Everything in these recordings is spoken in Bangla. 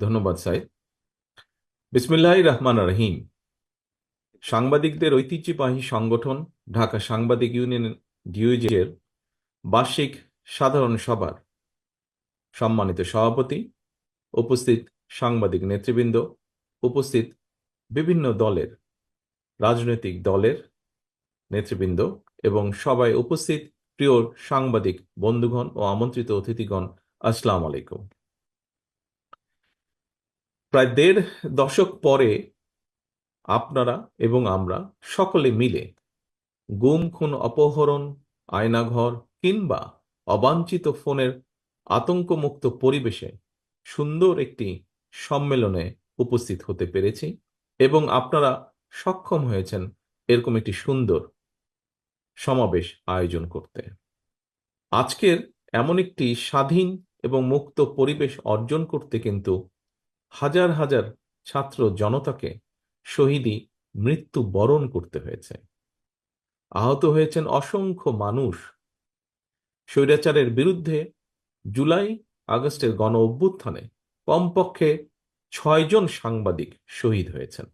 ধন্যবাদ সাইদ। বিসমিল্লাহির রহমান রহিম। সাংবাদিকদের ঐতিহ্যবাহী সংগঠন ঢাকা সাংবাদিক ইউনিয়ন ডিউজের বার্ষিক সাধারণ সভার সম্মানিত সভাপতি, উপস্থিত সাংবাদিক নেতৃবৃন্দ, উপস্থিত বিভিন্ন রাজনৈতিক দলের নেতৃবৃন্দ এবং সবাই উপস্থিত প্রিয় সাংবাদিক বন্ধুগণ ও আমন্ত্রিত অতিথিগণ, আসসালামু আলাইকুম। প্রায় ১.৫ দশক পরে আপনারা এবং আমরা সকলে মিলে গুম খুন অপহরণ, আয়নাঘর কিংবা অবাঞ্ছিত ফোনের আতঙ্কমুক্ত পরিবেশে সুন্দর একটি সম্মেলনে উপস্থিত হতে পেরেছি এবং আপনারা সক্ষম হয়েছেন এরকম একটি সুন্দর সমাবেশ আয়োজন করতে। আজকের এমন একটি স্বাধীন এবং মুক্ত পরিবেশ অর্জন করতে কিন্তু হাজার হাজার ছাত্র জনতাকে শহীদি মৃত্যু বরণ করতে হয়েছে। আহত হয়েছেন অসংখ্য মানুষ। স্বৈরাচারের বিরুদ্ধে জুলাই আগস্টের গণ অভ্যুত্থানে কমপক্ষে ৬ জন সাংবাদিক শহীদ হয়েছেন।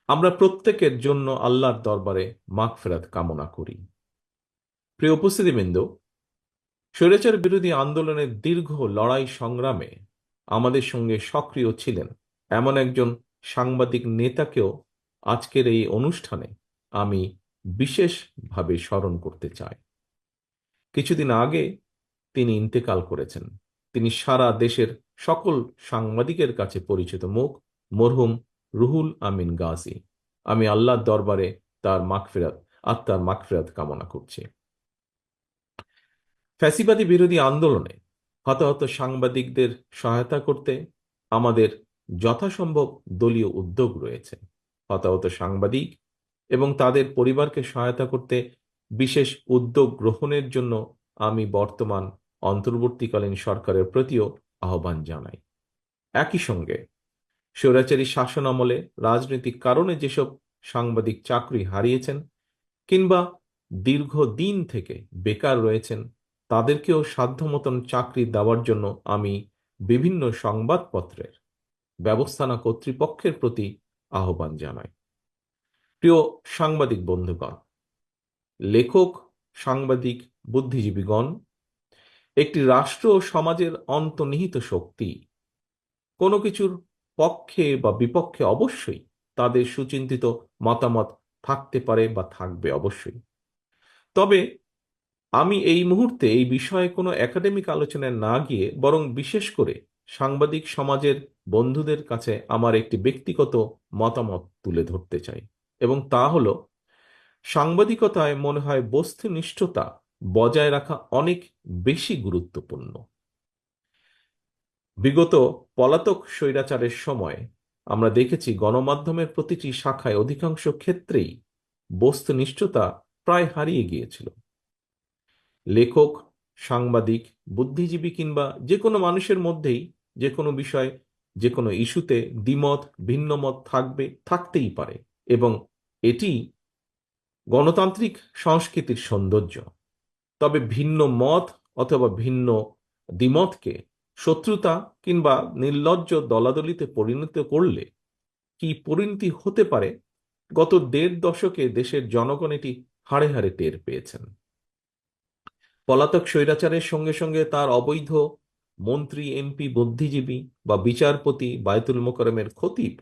আমরা প্রত্যেকের জন্য আল্লাহর দরবারে মাগফিরাত কামনা করি। প্রিয় উপস্থিতিবৃন্দ, স্বৈরাচার বিরোধী আন্দোলনের দীর্ঘ লড়াই সংগ্রামে আমাদের সঙ্গে সক্রিয় ছিলেন এমন একজন সাংবাদিক নেতাকেও আজকের এই অনুষ্ঠানে আমি বিশেষভাবে স্মরণ করতে চাই। কিছুদিন আগে তিনি ইন্তেকাল করেছেন। তিনি সারা দেশের সকল সাংবাদিকের কাছে পরিচিত মুখ, মরহুম রুহুল আমিন গাজী। আমি আল্লাহর দরবারে আত্মার মাগফিরাত কামনা করছি। ফ্যাসিবাদী বিরোধী আন্দোলনে হতাহত সাংবাদিকদের সহায়তা করতে আমাদের যথাসম্ভব দলীয় উদ্যোগ রয়েছে। হতাহত সাংবাদিক এবং তাদের পরিবারকে সহায়তা করতে বিশেষ উদ্যোগ গ্রহণের জন্য আমি বর্তমান অন্তর্বর্তীকালীন সরকারের প্রতিও আহ্বান জানাই। একই সঙ্গে স্বৈরাচারী শাসন আমলে রাজনৈতিক কারণে যেসব সাংবাদিক চাকরি হারিয়েছেন কিংবা দীর্ঘদিন থেকে বেকার রয়েছেন, তাদেরকেও সাধ্যমতন চাকরি দেওয়ার জন্য আমি বিভিন্ন সংবাদপত্রের ব্যবস্থাপনা কর্তৃপক্ষের প্রতি আহ্বান জানাই। প্রিয় সাংবাদিক বন্ধুগণ, লেখক, সাংবাদিক, বুদ্ধিজীবীগণ একটি রাষ্ট্র ও সমাজের অন্তর্নিহিত শক্তি। কোনো কিছুর পক্ষে বা বিপক্ষে অবশ্যই তাদের সুচিন্তিত মতামত থাকতে পারে বা থাকবে অবশ্যই। তবে আমি এই মুহূর্তে এই বিষয়ে কোনো একাডেমিক আলোচনায় না গিয়ে বরং বিশেষ করে সাংবাদিক সমাজের বন্ধুদের কাছে আমার একটি ব্যক্তিগত মতামত তুলে ধরতে চাই, এবং তা হলো, সাংবাদিকতায় মনে হয় বস্তুনিষ্ঠতা বজায় রাখা অনেক বেশি গুরুত্বপূর্ণ। বিগত পলাতক স্বৈরাচারের সময় আমরা দেখেছি গণমাধ্যমের প্রতিটি শাখায় অধিকাংশ ক্ষেত্রেই বস্তুনিষ্ঠতা প্রায় হারিয়ে গিয়েছিল। লেখক, সাংবাদিক, বুদ্ধিজীবী কিংবা যে কোনো মানুষের মধ্যেই যে কোনো বিষয়, যে কোনো ইস্যুতে দ্বিমত, ভিন্নমত থাকতেই পারে, এবং এটি গণতান্ত্রিক সংস্কৃতির সৌন্দর্য। তবে ভিন্ন মত অথবা ভিন্ন দ্বিমতকে শত্রুতা কিংবা নির্লজ্জ দলাদলিতে পরিণত করলে কি পরিণতি হতে পারে, গত ১.৫ দশকে দেশের জনগণ এটি হাড়ে হাড়ে টের পেয়েছেন। পলাতক স্বৈরাচারের সঙ্গে সঙ্গে তার অবৈধ মন্ত্রী, এমপি, বুদ্ধিজীবী বা বিচারপতি, বায়তুল মোকাররমের খতিব,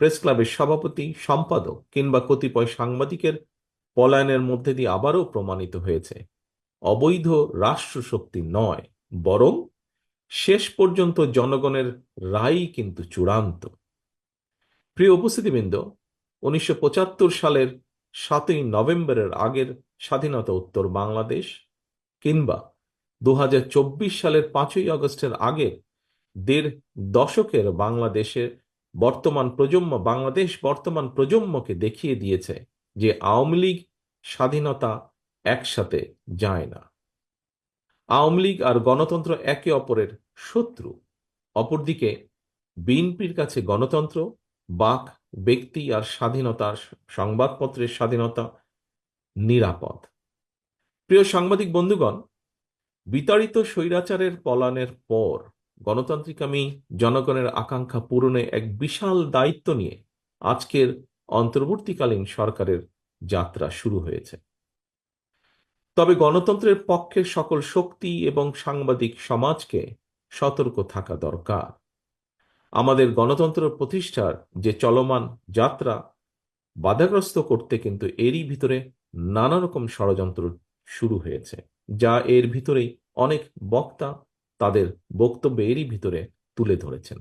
প্রেস ক্লাবের সভাপতি, সম্পাদক কিংবা কতিপয় সাংবাদিকের পলায়নের মধ্যে দিয়ে আবারও প্রমাণিত হয়েছে অবৈধ রাষ্ট্রশক্তি নয়, বরং শেষ পর্যন্ত জনগণের রায়ই কিন্তু চূড়ান্ত। প্রিয় উপস্থিতিবৃন্দ, ১৯৭৫ সালের ৭ই নভেম্বরের আগের স্বাধীনতা উত্তর বাংলাদেশ কিংবা ২০২৪ সালের ৫ই আগস্টের আগের ১.৫ দশকের বাংলাদেশ বর্তমান প্রজন্মকে দেখিয়ে দিয়েছে যে আওয়ামী লীগ স্বাধীনতা একসাথে যায় না। আওয়ামী লীগ আর গণতন্ত্র একে অপরের শত্রু। অপরদিকে বিএনপির কাছে গণতন্ত্র, বাক, ব্যক্তি আর স্বাধীনতার, সংবাদপত্রের স্বাধীনতা নিরাপদ। প্রিয় সাংবাদিক বন্ধুগণ, বিতাড়িত স্বৈরাচারের পলায়নের পর গণতান্ত্রিক জনগণের আকাঙ্ক্ষা পূরণে এক বিশাল দায়িত্ব নিয়ে আজকের অন্তর্বর্তীকালীন সরকারের যাত্রা শুরু হয়েছে। তবে গণতন্ত্রের পক্ষের সকল শক্তি এবং সাংবাদিক সমাজকে সতর্ক থাকা দরকার। আমাদের গণতন্ত্র প্রতিষ্ঠার যে চলমান যাত্রা বাধাগ্রস্ত করতে কিন্তু এরই ভিতরে নানা রকম ষড়যন্ত্র শুরু হয়েছে, যা এর ভিতরেই অনেক বক্তা তাদের বক্তব্যে এরই ভিতরে তুলে ধরেছেন।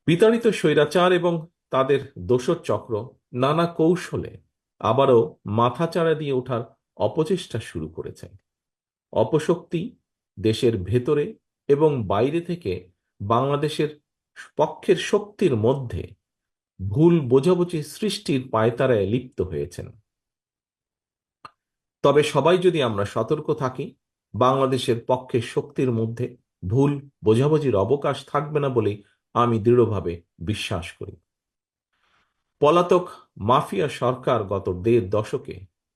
বিতাড়িত স্বৈরাচার এবং তাদের দোসর চক্র নানা কৌশলে আবারও মাথাচাড়া দিয়ে ওঠার অপচেষ্টা শুরু করেছে। অপশক্তি দেশের ভেতরে এবং বাইরে থেকে বাংলাদেশের পক্ষের শক্তির মধ্যে ভুল বোঝাবুঝি সৃষ্টির পায়তারায় লিপ্ত হয়েছেন। তবে সবাই যদি আমরা সতর্ক থাকি, বাংলাদেশের পক্ষের শক্তির মধ্যে ভুল বোঝাবুঝির অবকাশ থাকবে না বলেই আমি দৃঢ়ভাবে বিশ্বাস করি। পলাতক মাফিয়া সরকার গত ১.৫ দশকে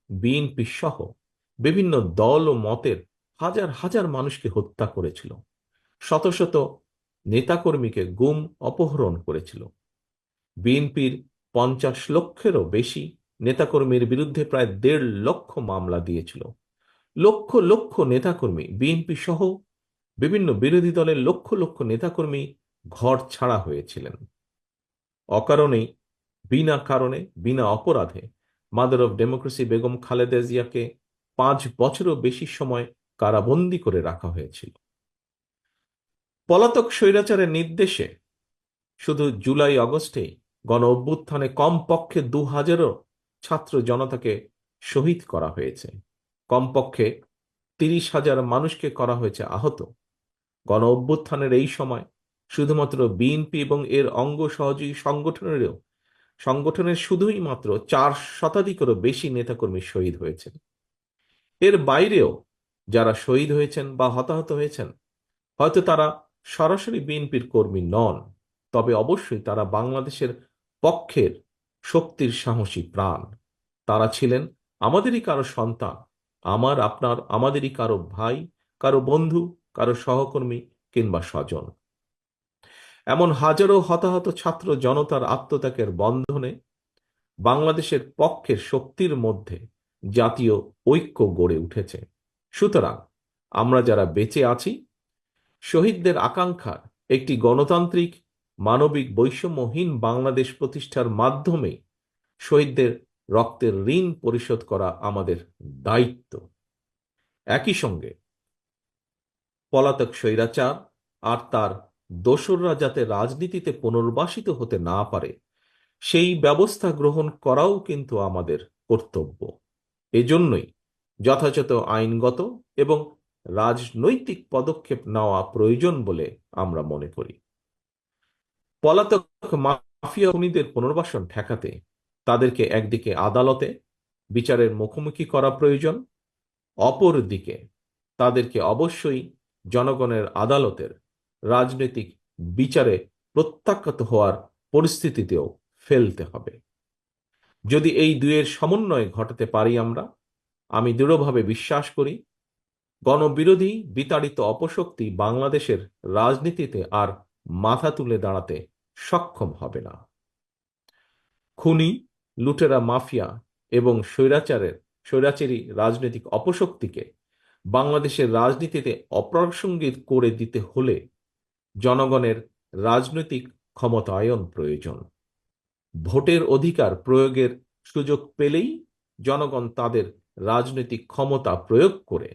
বিএনপি সহ বিভিন্ন দল ও মতের হাজার হাজার মানুষকে হত্যা করেছিল, শত শত নেতাকর্মীকে গুম অপহরণ করেছিল। বিএনপির ৫০ লক্ষেরও বেশি নেতাকর্মীর বিরুদ্ধে প্রায় ১.৫ লক্ষ মামলা দিয়েছিল। লক্ষ লক্ষ নেতাকর্মী, বিএনপি সহ বিভিন্ন বিরোধী দলের লক্ষ লক্ষ নেতাকর্মী ঘর ছাড়া হয়েছিলেন। অকারণেই, বিনা কারণে, বিনা অপরাধে mother of democracy Begum Khaleda জিয়াকে ৫ বছরও বেশি সময় কারাবন্দী করে রাখা হয়েছিল। পলাতক স্বৈরাচারের নির্দেশে শুধু জুলাই আগস্টেই গণ অভ্যুত্থানে কমপক্ষে ২,০০০ ছাত্র জনতাকে শহীদ করা হয়েছে, কমপক্ষে ৩০,০০০ মানুষকে করা হয়েছে আহত। গণ অভ্যুত্থানের এই সময় শুধুমাত্র বিএনপি এবং এর অঙ্গ সহযোগী সংগঠনের শুধুই মাত্র ৪ শতাধিকেরও বেশি নেতাকর্মী শহীদ হয়েছেন। এর বাইরেও যারা শহীদ হয়েছেন বা হতাহত হয়েছেন, হয়তো তারা সরাসরি বিএনপির কর্মী নন, তবে অবশ্যই তারা বাংলাদেশের পক্ষের শক্তির সাহসী প্রাণ। তারা ছিলেন আমাদেরই কারো সন্তান, আমার, আপনার, আমাদেরই কারো ভাই, কারো বন্ধু, কারো সহকর্মী কিংবা স্বজন। এমন হাজারো হতাহত ছাত্র জনতার আত্মত্যাগের বন্ধনে বাংলাদেশের পক্ষের শক্তির মধ্যে জাতীয় ঐক্য গড়ে উঠেছে। সুতরাং আমরা যারা বেঁচে আছি, শহীদদের আকাঙ্ক্ষার একটি গণতান্ত্রিক, মানবিক, বৈষম্যহীন বাংলাদেশ প্রতিষ্ঠার মাধ্যমে শহীদদের রক্তের ঋণ পরিশোধ করা আমাদের দায়িত্ব। একই সঙ্গে পলাতক স্বৈরাচার আর তার দোসররা যাতে রাজনীতিতে পুনর্বাসিত হতে না পারে, সেই ব্যবস্থা গ্রহণ করাও কিন্তু আমাদের কর্তব্য। এজন্যই যথাযথ আইনগত এবং রাজনৈতিক পদক্ষেপ নেওয়া প্রয়োজন বলে আমরা মনে করি। পলাতক মাফিয়া খুনিদের পুনর্বাসন ঠেকাতে তাদেরকে একদিকে আদালতে বিচারের মুখোমুখি করা প্রয়োজন, অপরদিকে তাদেরকে অবশ্যই জনগণের আদালতের রাজনৈতিক বিচারে প্রত্যাখ্যাত হওয়ার পরিস্থিতিতেও ফেলতে হবে। যদি এই দুয়ের সমন্বয় ঘটাতে পারি আমরা, আমি দৃঢ়ভাবে বিশ্বাস করি গণবিরোধী বিতাড়িত অপশক্তি বাংলাদেশের রাজনীতিতে আর মাথা তুলে দাঁড়াতে সক্ষম হবে না। খুনি, লুটেরা মাফিয়া এবং স্বৈরাচারী রাজনৈতিক অপশক্তিকে বাংলাদেশের রাজনীতিতে অপ্রাসঙ্গিক করে দিতে হলে জনগণের রাজনৈতিক ক্ষমতায়ন প্রয়োজন। ভোটের অধিকার প্রয়োগের সুযোগ পেলেই জনগণ তাদের রাজনৈতিক ক্ষমতা প্রয়োগ করে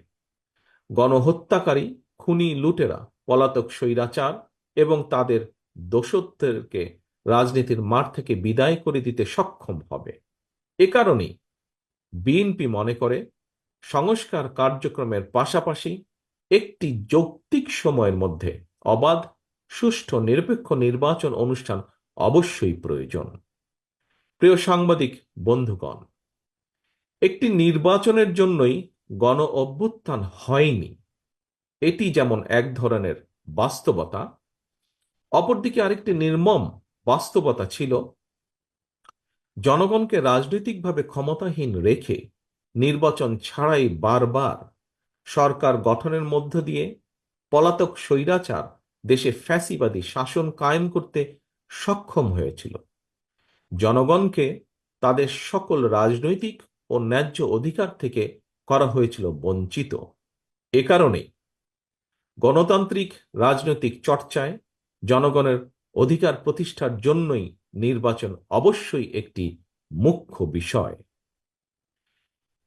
গণহত্যাকারী, খুনি, লুটেরা, পলাতক স্বৈরাচার এবং তাদের দোসরদেরকে রাজনীতির মাঠ থেকে বিদায় করে দিতে সক্ষম হবে। এ কারণেই বিএনপি মনে করে সংস্কার কার্যক্রমের পাশাপাশি একটি যৌক্তিক সময়ের মধ্যে অবাধ, সুষ্ঠু, নিরপেক্ষ নির্বাচন অনুষ্ঠান অবশ্যই প্রয়োজন। প্রিয় সাংবাদিক বন্ধুগণ, একটি নির্বাচনের জন্যই গণ অভ্যুত্থান হয়নি, এটি যেমন এক ধরনের বাস্তবতা, অপরদিকে আরেকটি নির্মম বাস্তবতা ছিল জনগণকে রাজনৈতিকভাবে ক্ষমতাহীন রেখে নির্বাচন ছাড়াই বারবার সরকার গঠনের মধ্য দিয়ে পলাতক স্বৈরাচার দেশে ফ্যাসিবাদী শাসন কায়েম করতে সক্ষম হয়েছিল। জনগণকে তাদের সকল রাজনৈতিক ও ন্যায্য অধিকার থেকে করা হয়েছিল বঞ্চিত। এ কারণে গণতান্ত্রিক রাজনৈতিক চর্চায় জনগণের অধিকার প্রতিষ্ঠার জন্যই নির্বাচন অবশ্যই একটি মুখ্য বিষয়।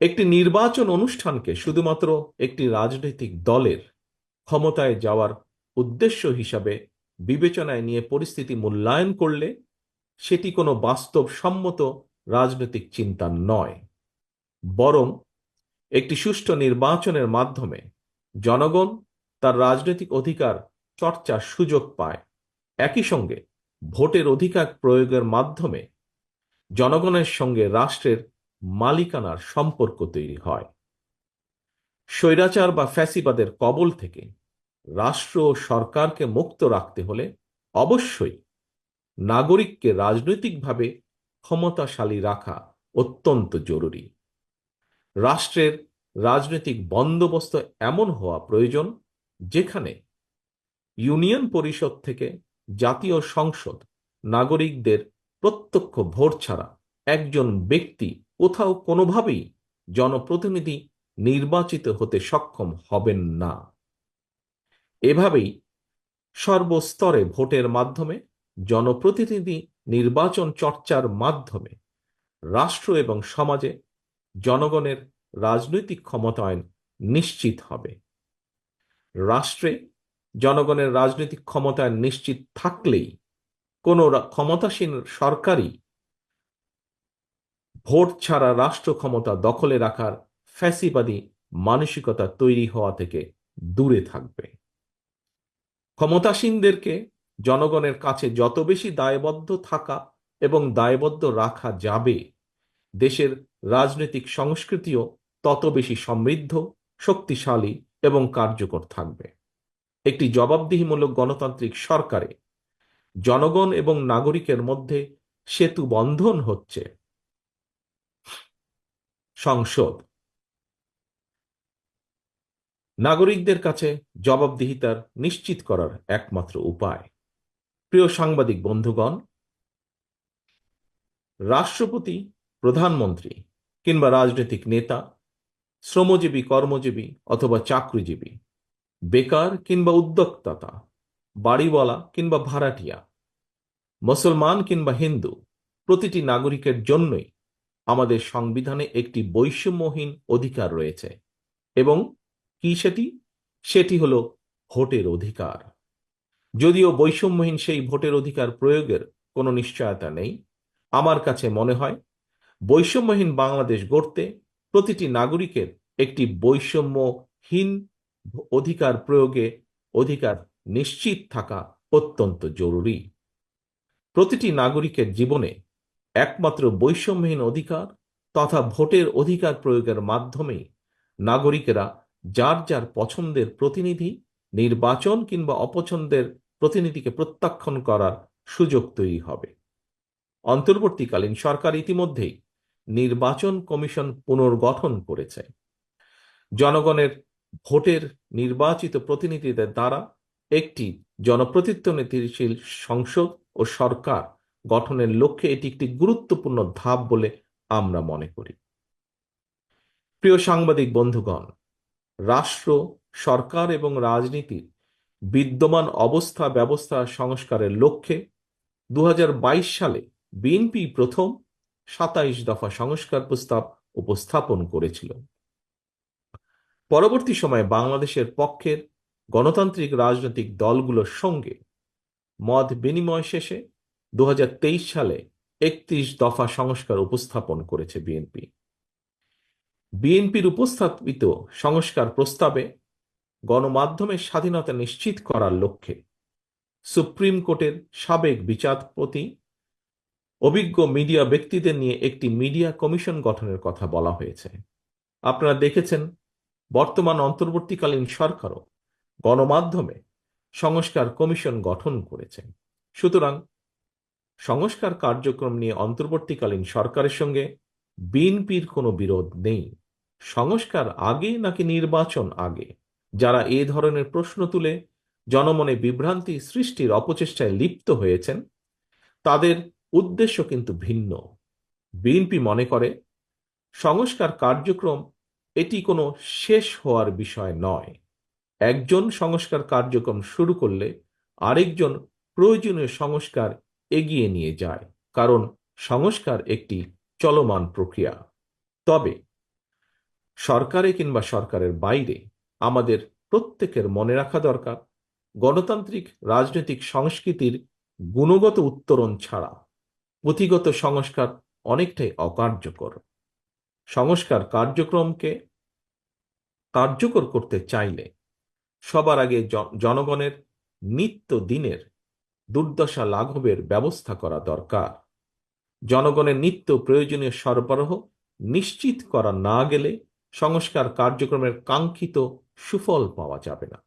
একটি নির্বাচন অনুষ্ঠানকে শুধুমাত্র একটি রাজনৈতিক দলের ক্ষমতায় যাওয়ার উদ্দেশ্য হিসাবে বিবেচনায় নিয়ে পরিস্থিতি মূল্যায়ন করলে সেটি কোনো বাস্তবসম্মত রাজনৈতিক চিন্তা নয়, বরং একটি সুষ্ঠু নির্বাচনের মাধ্যমে জনগণ তার রাজনৈতিক অধিকার চর্চার সুযোগ পায়। একই সঙ্গে ভোটের অধিকার প্রয়োগের মাধ্যমে জনগণের সঙ্গে রাষ্ট্রের মালিকানার সম্পর্ক তৈরি হয়। স্বৈরাচার বা ফ্যাসিবাদের কবল থেকে রাষ্ট্র ও সরকারকে মুক্ত রাখতে হলে অবশ্যই নাগরিককে রাজনৈতিকভাবে ক্ষমতাশালী রাখা অত্যন্ত জরুরি। রাষ্ট্রের রাজনৈতিক বন্দোবস্ত এমন হওয়া প্রয়োজন যেখানে ইউনিয়ন পরিষদ থেকে জাতীয় সংসদ নাগরিকদের প্রত্যক্ষ ভোট ছাড়া একজন ব্যক্তি কোথাও কোনোভাবেই জনপ্রতিনিধি নির্বাচিত হতে সক্ষম হবেন না। এভাবেই সর্বস্তরে ভোটের মাধ্যমে জনপ্রতিনিধি নির্বাচন চর্চার মাধ্যমে রাষ্ট্র এবং সমাজে জনগণের রাজনৈতিক ক্ষমতায়ন নিশ্চিত হবে। রাষ্ট্রে জনগণের রাজনৈতিক ক্ষমতায়ন নিশ্চিত থাকলেই কোনো ক্ষমতাসীন সরকারই ভোট ছাড়া রাষ্ট্র ক্ষমতা দখলে রাখার ফ্যাসিবাদী মানসিকতা তৈরি হওয়া থেকে দূরে থাকবে। ক্ষমতাসীনদেরকে জনগণের কাছে যত বেশি দায়বদ্ধ থাকা এবং দায়বদ্ধ রাখা যাবে, দেশের রাজনৈতিক সংস্কৃতিও তত বেশি সমৃদ্ধ, শক্তিশালী এবং কার্যকর থাকবে। একটি জবাবদিহিমূলক গণতান্ত্রিক সরকারে জনগণ এবং নাগরিকের মধ্যে সেতু বন্ধন হচ্ছে সংসদ। নাগরিকদের কাছে জবাবদিহিতার নিশ্চিত করার একমাত্র উপায়। প্রিয় সাংবাদিক বন্ধুগণ, রাষ্ট্রপতি, প্রধানমন্ত্রী কিংবা রাজনৈতিক নেতা, শ্রমজীবী, কর্মজীবী অথবা চাকরিজীবী, বেকার কিংবা উদ্যোক্তা, বাড়িওয়ালা কিংবা ভাড়াটিয়া, মুসলমান কিংবা হিন্দু, প্রতিটি নাগরিকের জন্যই আমাদের সংবিধানে একটি বৈষম্যহীন অধিকার রয়েছে। এবং কি সেটি? সেটি হলো ভোটের অধিকার। যদিও বৈষম্যহীন সেই ভোটের অধিকার প্রয়োগের কোনো নিশ্চয়তা নেই, আমার কাছে মনে হয় বৈষম্যহীন বাংলাদেশ গড়তে প্রতিটি নাগরিকের একটি বৈষম্যহীন অধিকার প্রয়োগে অধিকার নিশ্চিত থাকা অত্যন্ত জরুরি। প্রতিটি নাগরিকের জীবনে একমাত্র বৈষম্যহীন অধিকার তথা ভোটের অধিকার প্রয়োগের মাধ্যমেই নাগরিকেরা যার যার পছন্দের প্রতিনিধি নির্বাচন কিংবা অপছন্দের প্রতিনিধিকে প্রত্যাখ্যান করার সুযোগ তৈরি হবে। অন্তর্বর্তীকালীন সরকার ইতিমধ্যেই নির্বাচন কমিশন পুনর্গঠন করেছে। জনগণের ভোটের নির্বাচিত প্রতিনিধিদের দ্বারা একটি জনপ্রতিনিধিশীল সংসদ ও সরকার গঠনের লক্ষ্যে এটি একটি গুরুত্বপূর্ণ ধাপ বলে আমরা মনে করি। প্রিয় সাংবাদিক বন্ধুগণ, রাষ্ট্র, সরকার এবং রাজনীতির বিদ্যমান অবস্থা ব্যবস্থা সংস্কারের লক্ষ্যে 2022 সালে বিএনপি প্রথম 27 দফা সংস্কার প্রস্তাব উপস্থাপন করেছিল। পরবর্তী সময়ে বাংলাদেশের পক্ষের গণতান্ত্রিক রাজনৈতিক দলগুলোর সঙ্গে মত বিনিময় শেষে 2023 সালে 31 দফা সংস্কার উপস্থাপন করেছে বিএনপি। বিএনপির উপস্থাপিত সংস্কার প্রস্তাবে গণমাধ্যমের স্বাধীনতা নিশ্চিত করার লক্ষ্যে সুপ্রিম কোর্টের সাবেক বিচারপতি, অভিজ্ঞ মিডিয়া ব্যক্তিদের নিয়ে একটি মিডিয়া কমিশন গঠনের কথা বলা হয়েছে। আপনারা দেখেছেন বর্তমান অন্তর্বর্তীকালীন সরকারও গণমাধ্যমে সংস্কার কমিশন গঠন করেছে। সুতরাং সংস্কার কার্যক্রম নিয়ে অন্তর্বর্তীকালীন সরকারের সঙ্গে বিএনপির কোনো বিরোধ নেই। সংস্কার আগে নাকি নির্বাচন আগে, যারা এ ধরনের প্রশ্ন তুলে জনমনে বিভ্রান্তি সৃষ্টির অপচেষ্টায় লিপ্ত হয়েছেন, তাদের উদ্দেশ্য কিন্তু ভিন্ন। বিএনপি মনে করে সংস্কার কার্যক্রম এটি কোনো শেষ হওয়ার বিষয় নয়। একজন সংস্কার কার্যক্রম শুরু করলে আরেকজন প্রয়োজনীয় সংস্কার এগিয়ে নিয়ে যায়, কারণ সংস্কার একটি চলমান প্রক্রিয়া। তবে সরকারে কিংবা সরকারের বাইরে আমাদের প্রত্যেকের মনে রাখা দরকার, গণতান্ত্রিক রাজনৈতিক সংস্কৃতির গুণগত উত্তরণ ছাড়া পুঁথিগত সংস্কার অনেকটাই অকার্যকর। সংস্কার কার্যক্রমকে কার্যকর করতে চাইলে সবার আগে জনগণের নিত্য দিনের দুর্দশা লাঘবের ব্যবস্থা করা দরকার। জনগণের নিত্য প্রয়োজনীয় সরবরাহ নিশ্চিত করা না গেলে সংস্কার কার্যক্রমের কাঙ্ক্ষিত সুফল পাওয়া যাবে না।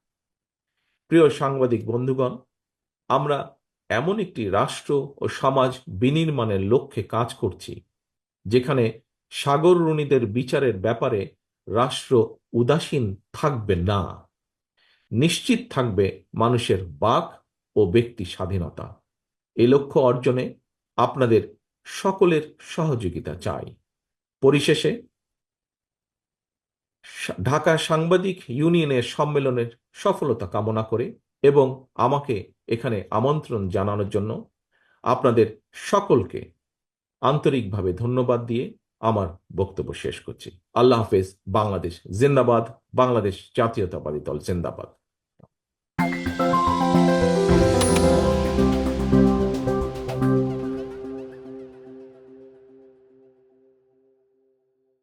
প্রিয় সাংবাদিক বন্ধুগণ, আমরা এমন একটি রাষ্ট্র ও সমাজ বিনির্মাণের লক্ষ্যে কাজ করছি যেখানে সাগররুণীদের বিচারের ব্যাপারে রাষ্ট্র উদাসীন থাকবে না। নিশ্চিত থাকবে মানুষের বাক ও ব্যক্তি স্বাধীনতা। এই লক্ষ্য অর্জনে আপনাদের সকলের সহযোগিতা চাই। পরিশেষে ঢাকা সাংবাদিক ইউনিয়নের সম্মেলনের সফলতা কামনা করে এবং আমাকে এখানে আমন্ত্রণ জানানোর জন্য আপনাদের সকলকে আন্তরিকভাবে ধন্যবাদ দিয়ে আমার বক্তব্য শেষ করছি। আল্লাহ হাফেজ। বাংলাদেশ জিন্দাবাদ। বাংলাদেশ জাতীয়তাবাদী দল জিন্দাবাদ।